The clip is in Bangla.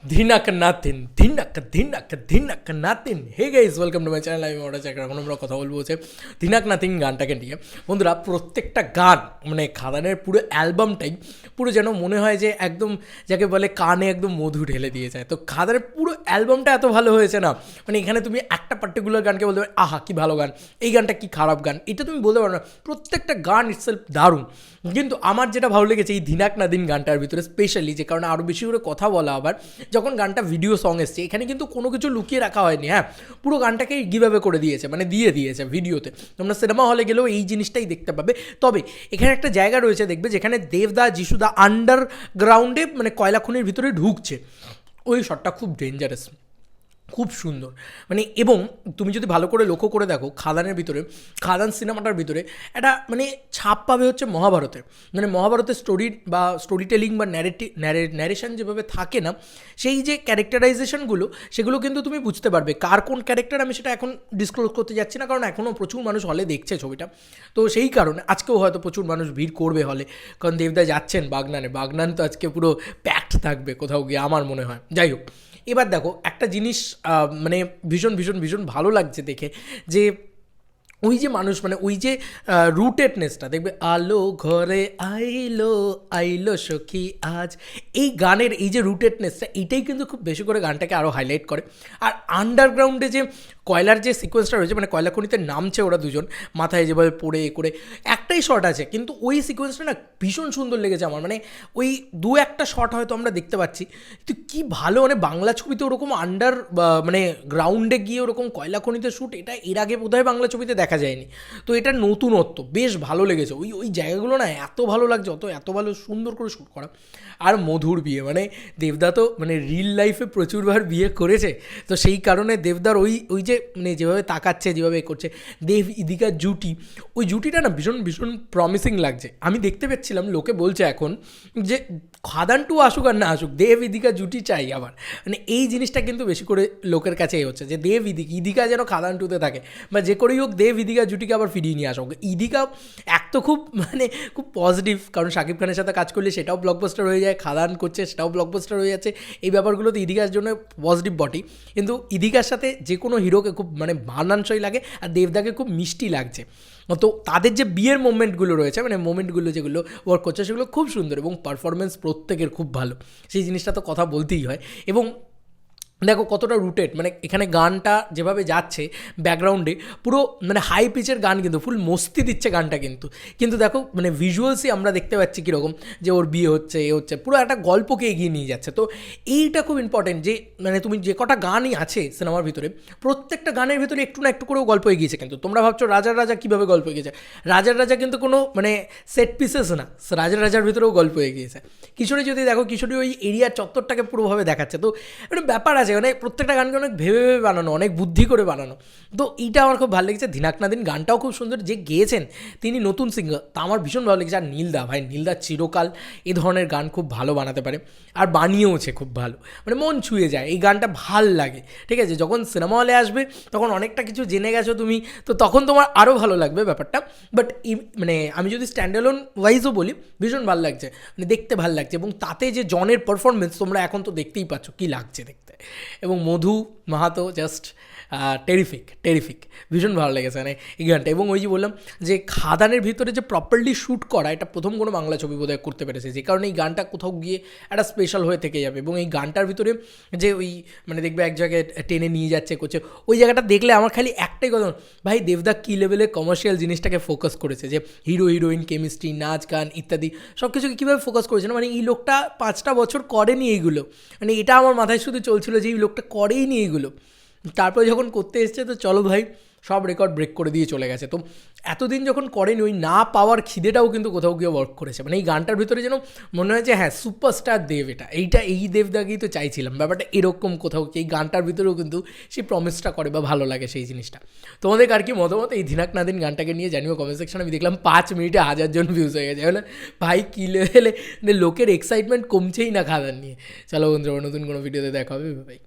ধিনাক নাতিন ধিনাক ধিনাক ধিনাক নাতিন। Hey guys, welcome to my channel. আমি ওটা চাকরি। এখন আমরা কথা বলবো হচ্ছে ধিনাক নাতিন গানটাকে নিয়ে। বন্ধুরা, প্রত্যেকটা গান মানে খাদানের পুরো অ্যালবামটাই পুরো যেন মনে হয় যে একদম যাকে বলে কানে একদম মধু ঢেলে দিয়ে যায়। তো খাদানের পুরো অ্যালবামটা এত ভালো হয়েছে না, মানে এখানে তুমি একটা পার্টিকুলার গানকে বলতে পারো আহা কি ভালো গান, এই গানটা কি খারাপ গান, এটা তুমি বলতে পারো না। প্রত্যেকটা গান ইটসেলফ দারুণ। কিন্তু আমার যেটা ভালো লেগেছে এই ধিনাক নাদিন গানটার ভিতরে স্পেশালি, যে কারণে আরও বেশি করে কথা বলা আবার, যখন গানটা ভিডিও সং এসছে এখানে কিন্তু কোনো কিছু লুকিয়ে রাখা হয়নি। হ্যাঁ, পুরো গানটাকেই গিভঅ্যাওয়ে করে দিয়েছে, মানে দিয়ে দিয়েছে ভিডিওতে। তোমরা সিনেমা হলে গেলেও এই জিনিসটাই দেখতে পাবে। তবে এখানে একটা জায়গা রয়েছে দেখবে, যেখানে দেবদা যিশুদা আন্ডারগ্রাউন্ডে মানে কয়লা খনির ভিতরে ঢুকছে, ওই শটটা খুব ডেঞ্জারাস, খুব সুন্দর। মানে এবং তুমি যদি ভালো করে লক্ষ্য করে দেখো খাদানের ভিতরে, খাদান সিনেমাটার ভিতরে একটা মানে ছাপ পাবে হচ্ছে মহাভারতের। মানে মহাভারতের স্টোরি বা স্টোরি টেলিং বা ন্যারেশন যেভাবে থাকে না, সেই যে ক্যারেক্টারাইজেশনগুলো সেগুলো কিন্তু তুমি বুঝতে পারবে কার কোন ক্যারেক্টার। আমি সেটা এখন ডিসক্লোজ করতে যাচ্ছি না, কারণ এখনও প্রচুর মানুষ হলে দেখছে ছবিটা। তো সেই কারণে আজকেও হয়তো প্রচুর মানুষ ভিড় করবে হলে, কারণ দেবদা যাচ্ছেন বাগনান তো আজকে পুরো প্যাকড থাকবে কোথাও গিয়ে আমার মনে হয়। যাই হোক, এবার দেখো একটা জিনিস মানে ভীষণ ভীষণ ভীষণ ভালো লাগছে দেখে, যে ওই যে মানুষ মানে ওই যে রুটেডনেসটা দেখবে, আলো ঘরে আইলো আইলো সখী আজ, এই গানের এই যে রুটেডনেসটা, এইটাই কিন্তু খুব বেশি করে গানটাকে আরও হাইলাইট করে। আর আন্ডারগ্রাউন্ডে যে কয়লার যে সিকোয়েন্সটা রয়েছে, মানে কয়লা খনিতে নামছে ওরা দুজন মাথায় যেভাবে পড়ে এ করে, একটাই শট আছে কিন্তু ওই সিকোয়েন্সটা না ভীষণ সুন্দর লেগেছে আমার। মানে ওই দু একটা শট হয়তো আমরা দেখতে পাচ্ছি, কিন্তু কী ভালো, মানে বাংলা ছবিতে ওরকম মানে গ্রাউন্ডে গিয়ে ওরকম কয়লা খনিতে শ্যুট, এটা এর আগে বোধহয় বাংলা ছবিতে দেখা যায়নি। তো এটা নতুনত্ব, বেশ ভালো লেগেছে। ওই ওই জায়গাগুলো না এত ভালো লাগছে, এত ভালো সুন্দর করে শ্যুট করা। আর মধুর বিয়ে, মানে দেবদা তো মানে রিল লাইফে প্রচুরবার বিয়ে করেছে, তো সেই কারণে দেবদার ওই ওই যে মানে যেভাবে তাকাচ্ছে, যেভাবে করছে দেব ইদিকার জুটি, ওই জুটিটা না ভীষণ ভীষণ প্রমিসিং লাগছে। আমি দেখতে পাচ্ছিলাম লোকে বলছে এখন যে খাদান টু আসুক আর না আসুক, দেব ইদিকা জুটি চাই আবার। মানে এই জিনিসটা কিন্তু বেশি করে লোকের কাছে হচ্ছে যে দেব ইদিকা যেন খাদান টুতে থাকে, বা যে করেই হোক দেব ইদিকা জুটিকে আবার ফিরিয়ে নিয়ে আসা হোক। ইদিকা এক তো খুব মানে খুব পজিটিভ, কারণ শাকিব খানের সাথে কাজ করলে সেটাও ব্লকবাস্টার হয়ে যায়, খাদান করছে সেটাও ব্লকবাস্টার হয়ে যাচ্ছে। এই ব্যাপারগুলোতে ইদিকার জন্য পজিটিভ বটেই, কিন্তু ইদিকার সাথে যে কোনো হিরোকে খুব মানে মানানসই লাগে, আর দেবদাকে খুব মিষ্টি লাগছে। তো তাদের যে বিয়ের মোমেন্টগুলো রয়েছে, মানে মোমেন্টগুলো যেগুলো ওয়ার্ক করছে সেগুলো খুব সুন্দর, এবং পারফরমেন্স প্রত্যেকের খুব ভালো, সেই জিনিসটা তো কথা বলতেই হয়। এবং দেখো কতটা রুটেড, মানে এখানে গানটা যেভাবে যাচ্ছে ব্যাকগ্রাউন্ডে পুরো মানে হাই পিচের গান, কিন্তু ফুল মস্তি দিচ্ছে গানটা, কিন্তু দেখো মানে ভিজুয়ালসই আমরা দেখতে পাচ্ছি কীরকম, যে ওর বিয়ে হচ্ছে এ হচ্ছে, পুরো একটা গল্পকে এগিয়ে নিয়ে যাচ্ছে। তো এইটা খুব ইম্পর্টেন্ট, যে মানে তুমি যে কটা গানই আছে সিনেমার ভিতরে, প্রত্যেকটা গানের ভিতরে একটু না একটু করেও গল্প এগিয়েছে। কিন্তু তোমরা ভাবছো রাজার রাজা কীভাবে গল্প এগিয়েছে, রাজার রাজা কিন্তু কোনো মানে সেট পিসেস না, রাজার ভিতরেও গল্প এগিয়েছে। কিশোরী যদি দেখো, কিশোরী ওই এরিয়ার চত্বরটাকে পুরোভাবে দেখাচ্ছে। তো একটা ব্যাপার আছে, মানে প্রত্যেকটা গানকে অনেক ভেবে ভেবে বানানো, অনেক বুদ্ধি করে বানানো। তো এইটা আমার খুব ভালো লেগেছে। ধিনাক নাদিন গানটাও খুব সুন্দর, যে গেয়েছেন তিনি নতুন সিঙ্গার, তা আমার ভীষণ ভালো লেগেছে। আর নীলদা চিরকাল এই ধরনের গান খুব ভালো বানাতে পারে, আর বানিয়েওছে খুব ভালো, মানে মন ছুঁয়ে যায়। এই গানটা ভাল লাগে, ঠিক আছে। যখন সিনেমা হলে আসবে তখন অনেকটা কিছু জেনে গেছো তুমি, তো তখন তোমার আরও ভালো লাগবে ব্যাপারটা। বাট মানে আমি যদি স্ট্যান্ডঅ্যালোন ওয়াইজও বলি, ভীষণ ভালো লাগছে, মানে দেখতে ভালো লাগছে। এবং তাতে যে জনের পারফরমেন্স তোমরা এখন তো দেখতেই পাচ্ছ কী লাগছে দেখতে, এবং মধু মাহাতো জাস্ট টেরিফিক, ভীষণ ভালো লেগেছে মানে এই গানটা। এবং ওই যে বললাম যে খাদানের ভিতরে যে প্রপারলি শ্যুট করা, এটা প্রথম কোনো বাংলা ছবি বোধহয় করতে পেরেছে, যে কারণে এই গানটা কোথাও গিয়ে একটা স্পেশাল হয়ে থেকে যাবে। এবং এই গানটার ভিতরে যে ওই মানে দেখবে এক জায়গায় টেনে নিয়ে যাচ্ছে করছে, ওই জায়গাটা দেখলে আমার খালি একটাই কথা, ভাই দেবদা কী লেভেলে কমার্শিয়াল জিনিসটাকে ফোকাস করেছে, যে হিরো হিরোইন কেমিস্ট্রি, নাচ গান ইত্যাদি সব কিছুকে কীভাবে ফোকাস করেছে না। মানে এই লোকটা 5টা বছর করেনি এইগুলো, মানে এটা আমার মাথায় শুধু চলছিল যে এই লোকটা করেই নি এইগুলো, তারপরে যখন করতে এসছে তো চলো ভাই সব রেকর্ড ব্রেক করে দিয়ে চলে গেছে। তো এতদিন যখন করেনি, ওই না পাওয়ার খিদেটাও কিন্তু কোথাও গিয়ে ওয়ার্ক করেছে। মানে এই গানটার ভিতরে যেন মনে হয় যে হ্যাঁ সুপারস্টার দেব, এই দেবদাকেই তো চাইছিলাম, ব্যাপারটা এরকম কোথাও এই গানটার ভিতরেও কিন্তু সেই প্রমিসটা করে বা ভালো লাগে সেই জিনিসটা। তোমাদের আর কি মতামত এই ধিনাক নাদিন গানটাকে নিয়ে জানিও কমেন্ট সেকশনে। আমি দেখলাম 5 মিনিটে 1000 জন ভিউজ হয়ে গেছে, বলে ভাই কী লেভেলে লোকের এক্সাইটমেন্ট কমছেই না খাদান নিয়ে। চলো বন্ধুরা, নতুন কোনো ভিডিওতে দেখা হবে ভাই।